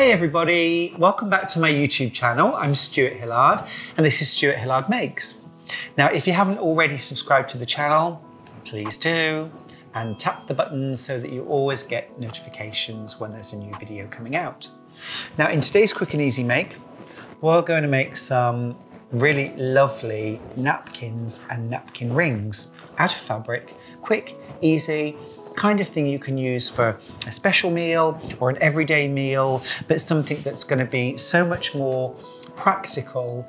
Hey everybody, welcome back to my YouTube channel. I'm Stuart Hillard and this is Stuart Hillard Makes. Now if you haven't already subscribed to the channel, please do, and tap the button so that you always get notifications when there's a new video coming out. Now in today's quick and easy make, we're going to make some really lovely napkins and napkin rings out of fabric. Quick, easy, kind of thing you can use for a special meal or an everyday meal, but something that's going to be so much more practical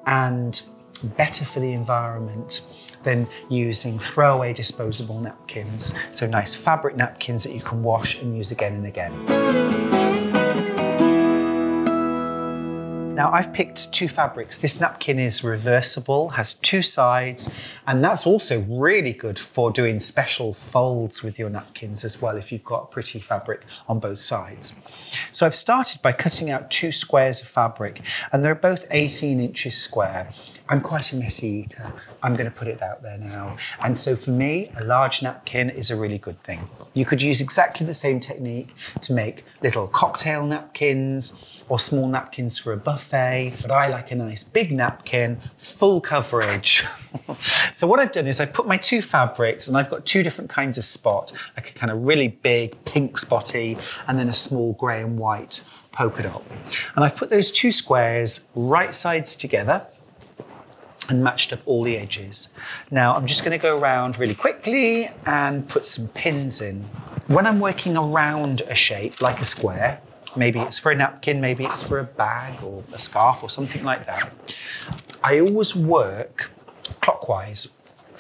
and better for the environment than using throwaway disposable napkins. So nice fabric napkins that you can wash and use again and again. Now I've picked two fabrics. This napkin is reversible, has two sides, and that's also really good for doing special folds with your napkins as well if you've got pretty fabric on both sides. So I've started by cutting out two squares of fabric, and they're both 18 inches square. I'm quite a messy eater. I'm going to put it out there now. And so for me, a large napkin is a really good thing. You could use exactly the same technique to make little cocktail napkins or small napkins for a buffet, but I like a nice big napkin, full coverage. So what I've done is I've put my two fabrics and I've got two different kinds of spot, like a kind of really big pink spotty and then a small grey and white polka dot. And I've put those two squares right sides together and matched up all the edges. Now I'm just going to go around really quickly and put some pins in. When I'm working around a shape like a square, maybe it's for a napkin, maybe it's for a bag or a scarf or something like that, I always work clockwise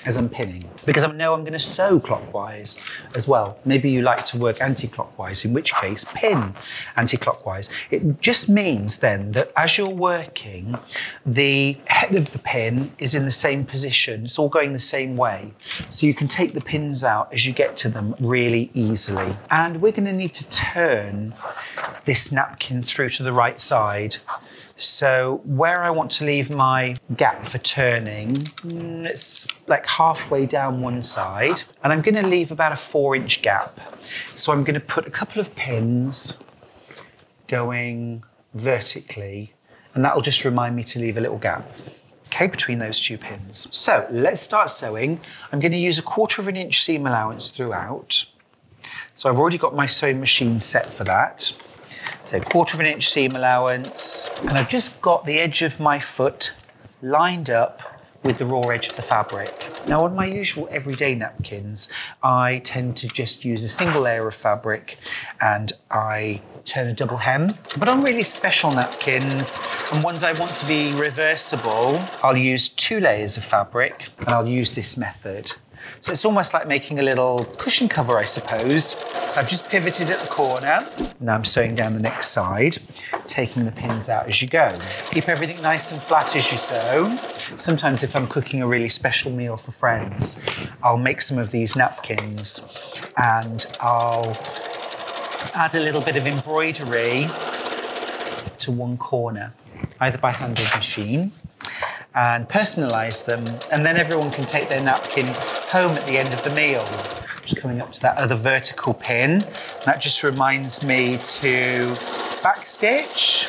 as I'm pinning, because I know I'm going to sew clockwise as well. Maybe you like to work anti-clockwise, in which case pin anti-clockwise. It just means then that as you're working, the head of the pin is in the same position. It's all going the same way. So you can take the pins out as you get to them really easily. And we're going to need to turn this napkin through to the right side. So where I want to leave my gap for turning, it's like halfway down one side, and I'm going to leave about a 4-inch gap. So I'm going to put a couple of pins going vertically, and that'll just remind me to leave a little gap, okay, between those two pins. So let's start sewing. I'm going to use a 1/4 inch seam allowance throughout. So I've already got my sewing machine set for that. So 1/4 inch seam allowance, and I've just got the edge of my foot lined up with the raw edge of the fabric. Now on my usual everyday napkins, I tend to just use a single layer of fabric and I turn a double hem. But on really special napkins and ones I want to be reversible, I'll use 2 layers of fabric and I'll use this method. So it's almost like making a little cushion cover, I suppose. So I've just pivoted at the corner. Now I'm sewing down the next side, taking the pins out as you go. Keep everything nice and flat as you sew. Sometimes if I'm cooking a really special meal for friends, I'll make some of these napkins and I'll add a little bit of embroidery to one corner, either by hand or machine, and personalise them, and then everyone can take their napkin home at the end of the meal. Just coming up to that other vertical pin. That just reminds me to backstitch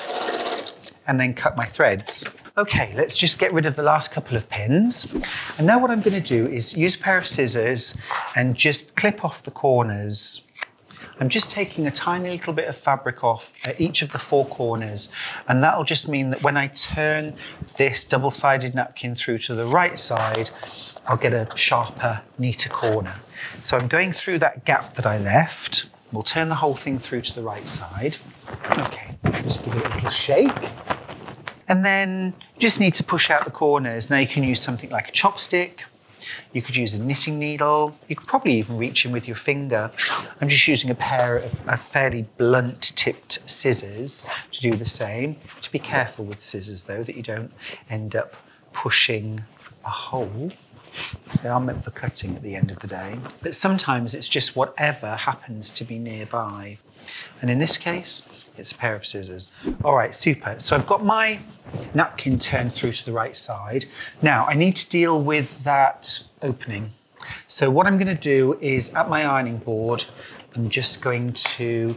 and then cut my threads. Okay, let's just get rid of the last couple of pins. And now what I'm going to do is use a pair of scissors and just clip off the corners. I'm just taking a tiny little bit of fabric off at each of the 4 corners, and that'll just mean that when I turn this double-sided napkin through to the right side, I'll get a sharper, neater corner. So I'm going through that gap that I left. We'll turn the whole thing through to the right side. Okay, just give it a little shake. And then you just need to push out the corners. Now you can use something like a chopstick. You could use a knitting needle. You could probably even reach in with your finger. I'm just using a pair of fairly blunt tipped scissors to do the same. To be careful with scissors though, that you don't end up pushing a hole. They are meant for cutting at the end of the day. But sometimes it's just whatever happens to be nearby. And in this case, it's a pair of scissors. All right, super. So I've got my napkin turned through to the right side. Now I need to deal with that opening. So what I'm going to do is at my ironing board, I'm just going to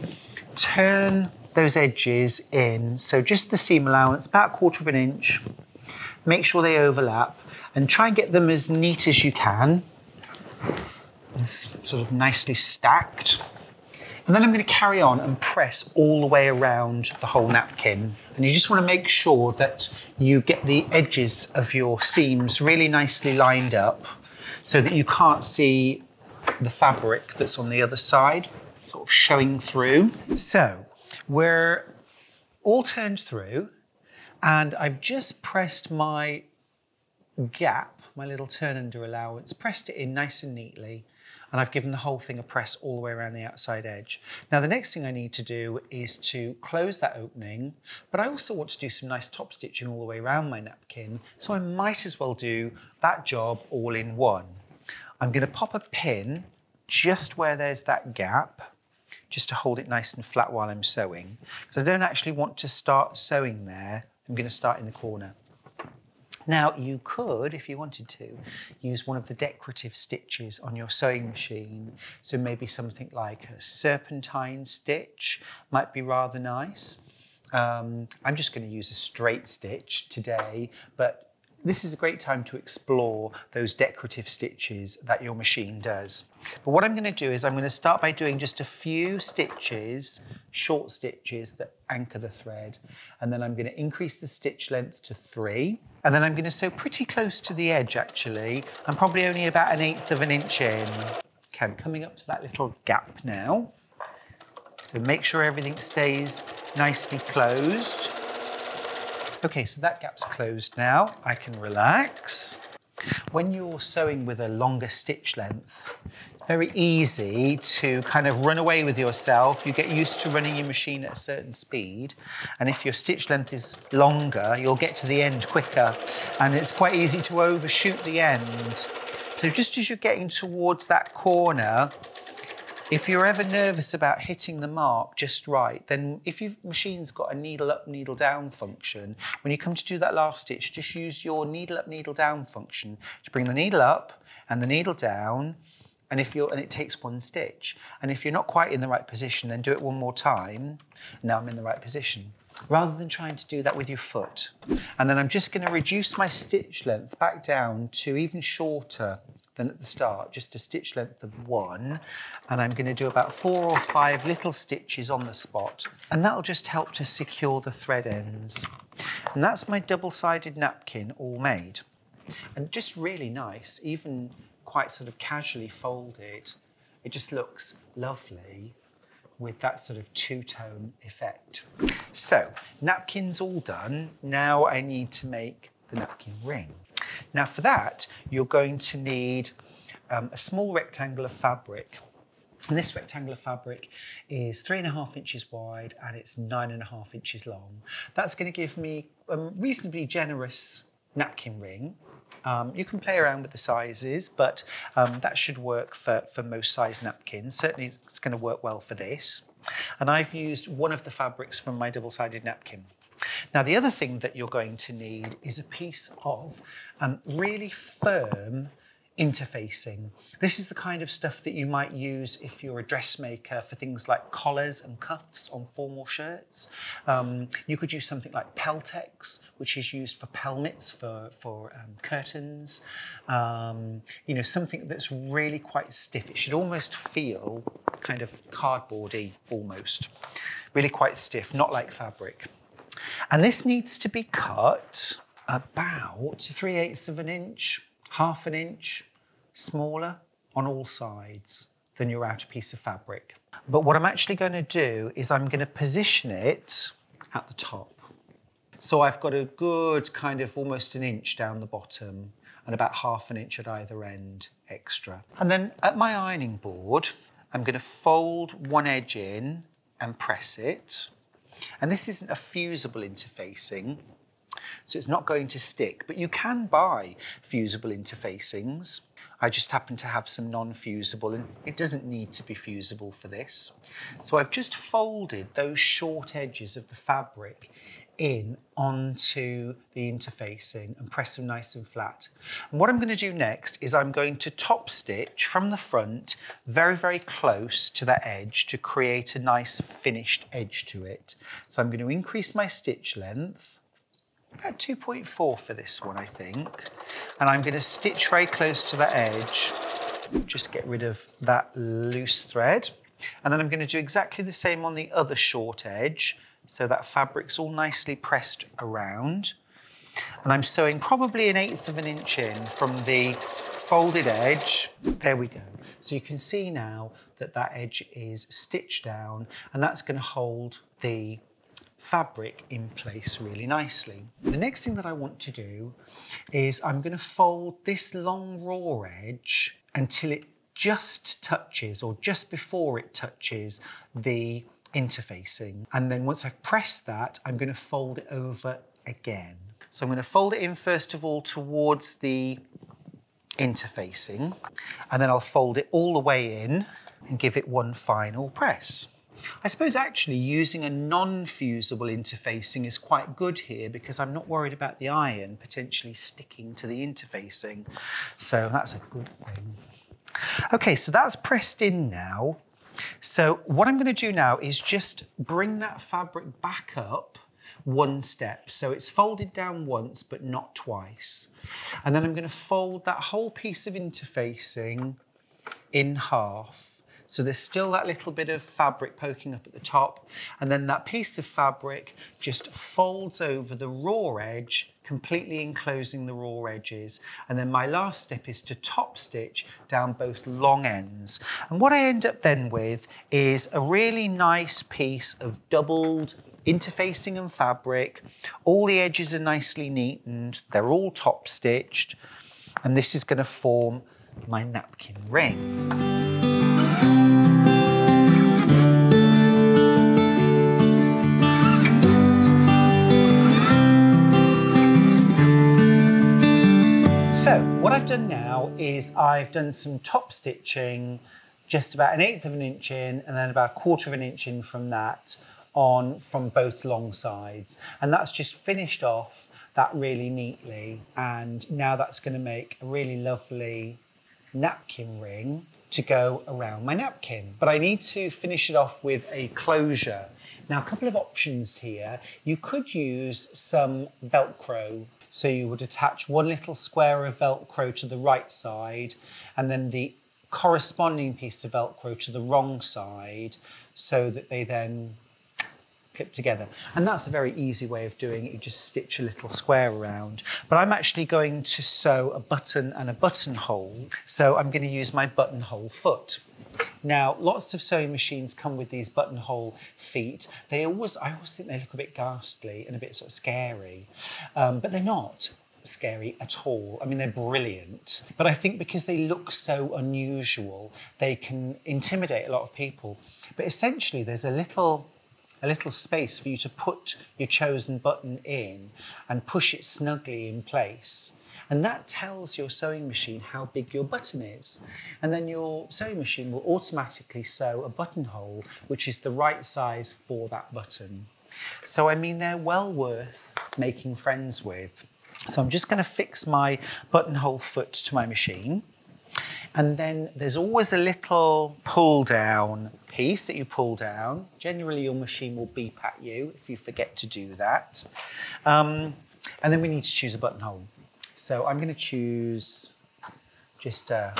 turn those edges in. So just the seam allowance, about 1/4 of an inch. Make sure they overlap and try and get them as neat as you can. It's sort of nicely stacked. And then I'm going to carry on and press all the way around the whole napkin. And you just want to make sure that you get the edges of your seams really nicely lined up so that you can't see the fabric that's on the other side sort of showing through. So we're all turned through and I've just pressed my gap, my little turn under allowance, pressed it in nice and neatly. And I've given the whole thing a press all the way around the outside edge. Now the next thing I need to do is to close that opening, but I also want to do some nice top stitching all the way around my napkin, so I might as well do that job all in one. I'm going to pop a pin just where there's that gap, just to hold it nice and flat while I'm sewing, because I don't actually want to start sewing there. I'm going to start in the corner. Now, you could, if you wanted to, use one of the decorative stitches on your sewing machine. So maybe something like a serpentine stitch might be rather nice. I'm just going to use a straight stitch today, but this is a great time to explore those decorative stitches that your machine does. But what I'm going to do is I'm going to start by doing just a few stitches, short stitches that anchor the thread. And then I'm going to increase the stitch length to 3. And then I'm going to sew pretty close to the edge, actually. I'm probably only about 1/8 of an inch in. Okay, I'm coming up to that little gap now. So make sure everything stays nicely closed. Okay, so that gap's closed now. I can relax. When you're sewing with a longer stitch length, it's very easy to kind of run away with yourself. You get used to running your machine at a certain speed. And if your stitch length is longer, you'll get to the end quicker. And it's quite easy to overshoot the end. So just as you're getting towards that corner, if you're ever nervous about hitting the mark just right, then if your machine's got a needle up, needle down function, when you come to do that last stitch, just use your needle up, needle down function to bring the needle up and the needle down, and it takes 1 stitch. And if you're not quite in the right position, then do it one more time. Now I'm in the right position. Rather than trying to do that with your foot. And then I'm just going to reduce my stitch length back down to even shorter than at the start, just a stitch length of 1. And I'm going to do about 4 or 5 little stitches on the spot. And that'll just help to secure the thread ends. And that's my double-sided napkin all made. And just really nice, even quite sort of casually folded. It just looks lovely with that sort of two-tone effect. So, napkin's all done. Now I need to make the napkin ring. Now for that, you're going to need a small rectangle of fabric. And this rectangle of fabric is 3.5 inches wide and it's 9.5 inches long. That's going to give me a reasonably generous napkin ring. You can play around with the sizes, but that should work for most size napkins. Certainly it's going to work well for this. And I've used one of the fabrics from my double-sided napkin. Now the other thing that you're going to need is a piece of really firm interfacing. This is the kind of stuff that you might use if you're a dressmaker for things like collars and cuffs on formal shirts. You could use something like Peltex, which is used for pelmets for curtains. You know, something that's really quite stiff. It should almost feel kind of cardboardy almost. Really quite stiff, not like fabric. And this needs to be cut about 3/8 of an inch, 1/2 an inch smaller on all sides than your outer piece of fabric. But what I'm actually going to do is I'm going to position it at the top. So I've got a good kind of almost an inch down the bottom and about 1/2 an inch at either end extra. And then at my ironing board, I'm going to fold one edge in and press it. And this isn't a fusible interfacing, so it's not going to stick, but you can buy fusible interfacings. I just happen to have some non-fusible, and it doesn't need to be fusible for this. So I've just folded those short edges of the fabric in onto the interfacing and press them nice and flat. And what I'm going to do next is I'm going to top stitch from the front very, very close to that edge to create a nice finished edge to it. So I'm going to increase my stitch length, about 2.4 for this one, I think. And I'm going to stitch very close to that edge, just get rid of that loose thread. And then I'm going to do exactly the same on the other short edge, so that fabric's all nicely pressed around. And I'm sewing probably 1/8 of an inch in from the folded edge. There we go. So you can see now that that edge is stitched down, and that's going to hold the fabric in place really nicely. The next thing that I want to do is I'm going to fold this long raw edge until it just touches, or just before it touches, the interfacing. And then once I've pressed that, I'm going to fold it over again. So I'm going to fold it in first of all towards the interfacing, and then I'll fold it all the way in and give it one final press. I suppose actually using a non-fusible interfacing is quite good here because I'm not worried about the iron potentially sticking to the interfacing. So that's a good thing. Okay, so that's pressed in now. So what I'm going to do now is just bring that fabric back up one step. So it's folded down once, but not twice. And then I'm going to fold that whole piece of interfacing in half. So there's still that little bit of fabric poking up at the top, and then that piece of fabric just folds over the raw edge, completely enclosing the raw edges. And then my last step is to top stitch down both long ends. And what I end up then with is a really nice piece of doubled interfacing and fabric. All the edges are nicely neatened, they're all top stitched, and this is going to form my napkin ring. So what I've done now is I've done some top stitching, just about 1/8 of an inch in, and then about 1/4 of an inch in from that on from both long sides. And that's just finished off that really neatly. And now that's going to make a really lovely napkin ring to go around my napkin. But I need to finish it off with a closure. Now, a couple of options here. You could use some Velcro. So you would attach one little square of Velcro to the right side and then the corresponding piece of Velcro to the wrong side so that they then clip together. And that's a very easy way of doing it. You just stitch a little square around. But I'm actually going to sew a button and a buttonhole. So I'm going to use my buttonhole foot. Now, lots of sewing machines come with these buttonhole feet. I always think they look a bit ghastly and a bit sort of scary, but they're not scary at all. I mean, they're brilliant. But I think because they look so unusual, they can intimidate a lot of people. But essentially, there's a little space for you to put your chosen button in and push it snugly in place. And that tells your sewing machine how big your button is. And then your sewing machine will automatically sew a buttonhole, which is the right size for that button. So, I mean, they're well worth making friends with. So I'm just going to fix my buttonhole foot to my machine. And then there's always a little pull down piece that you pull down. Generally, your machine will beep at you if you forget to do that. And then we need to choose a buttonhole. So I'm going to choose just a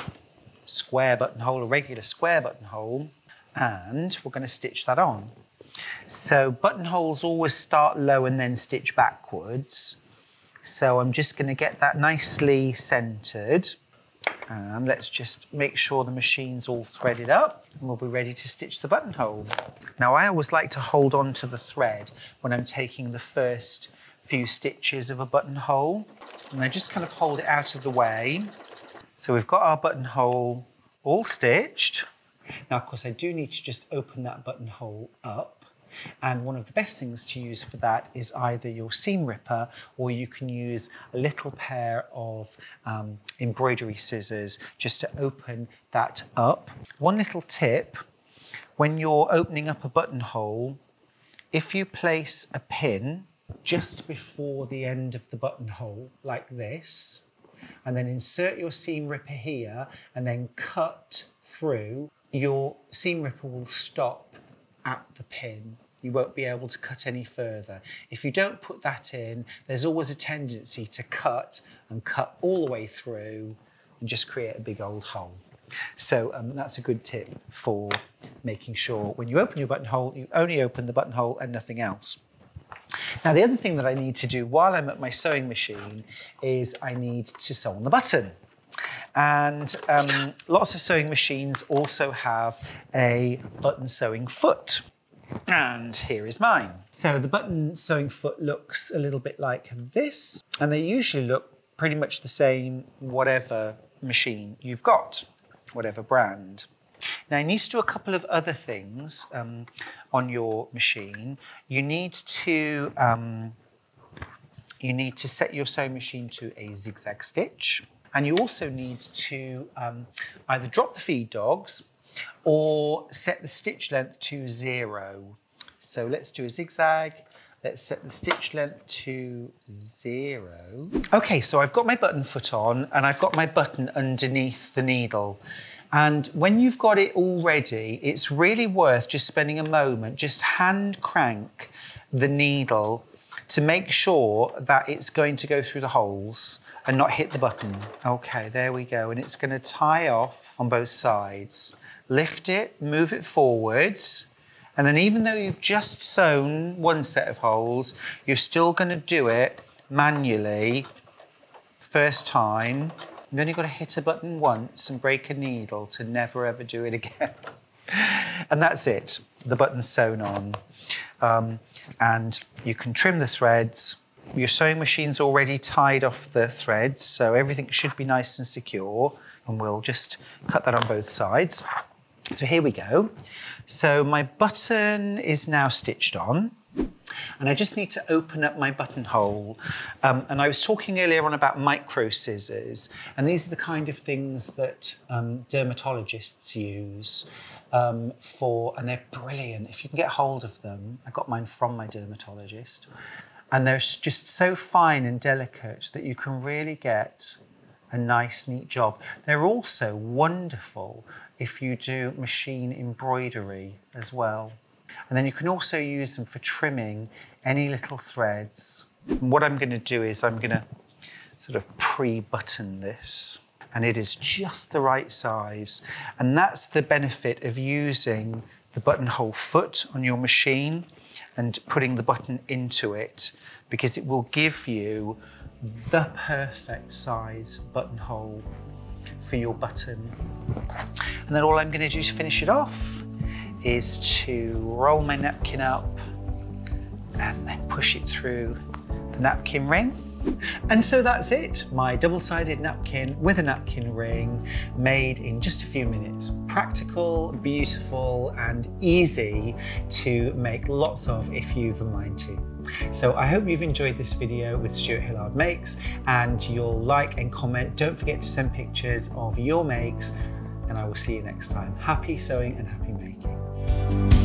square buttonhole, a regular square buttonhole, and we're going to stitch that on. So buttonholes always start low and then stitch backwards. So I'm just going to get that nicely centered. And let's just make sure the machine's all threaded up and we'll be ready to stitch the buttonhole. Now, I always like to hold on to the thread when I'm taking the first few stitches of a buttonhole. And I just kind of hold it out of the way. So we've got our buttonhole all stitched. Now, of course, I do need to just open that buttonhole up. And one of the best things to use for that is either your seam ripper, or you can use a little pair of embroidery scissors just to open that up. One little tip, when you're opening up a buttonhole, if you place a pin just before the end of the buttonhole, like this, and then insert your seam ripper here and then cut through. Your seam ripper will stop at the pin. You won't be able to cut any further. If you don't put that in, there's always a tendency to cut all the way through and just create a big old hole. So that's a good tip for making sure when you open your buttonhole, you only open the buttonhole and nothing else. Now, the other thing that I need to do while I'm at my sewing machine is I need to sew on the button. And lots of sewing machines also have a button sewing foot. And here is mine. So the button sewing foot looks a little bit like this, and they usually look pretty much the same whatever machine you've got, whatever brand. Now, you need to do a couple of other things on your machine. You need to set your sewing machine to a zigzag stitch, and you also need to either drop the feed dogs or set the stitch length to 0. So let's do a zigzag. Let's set the stitch length to 0. Okay, so I've got my button foot on and I've got my button underneath the needle. And when you've got it all ready, it's really worth just spending a moment, just hand crank the needle to make sure that it's going to go through the holes and not hit the button. Okay, there we go. And it's going to tie off on both sides. Lift it, move it forwards. And then even though you've just sewn one set of holes, you're still going to do it manually first time. You've only got to hit a button once and break a needle to never ever do it again. And that's it. The button's sewn on. And you can trim the threads. Your sewing machine's already tied off the threads, so everything should be nice and secure. And we'll just cut that on both sides. So here we go. So my button is now stitched on. And I just need to open up my buttonhole. And I was talking earlier on about micro scissors, and these are the kind of things that dermatologists use and they're brilliant. If you can get hold of them, I got mine from my dermatologist, and they're just so fine and delicate that you can really get a nice, neat job. They're also wonderful if you do machine embroidery as well. And then you can also use them for trimming any little threads. And what I'm going to do is I'm going to sort of pre-button this, and it is just the right size. And that's the benefit of using the buttonhole foot on your machine and putting the button into it, because it will give you the perfect size buttonhole for your button. And then all I'm going to do to finish it off is to roll my napkin up and then push it through the napkin ring. And so that's it, my double-sided napkin with a napkin ring made in just a few minutes. Practical, beautiful, and easy to make lots of if you've a mind to. So I hope you've enjoyed this video with Stuart Hillard Makes, and you'll like and comment. Don't forget to send pictures of your makes, and I will see you next time. Happy sewing and happy making.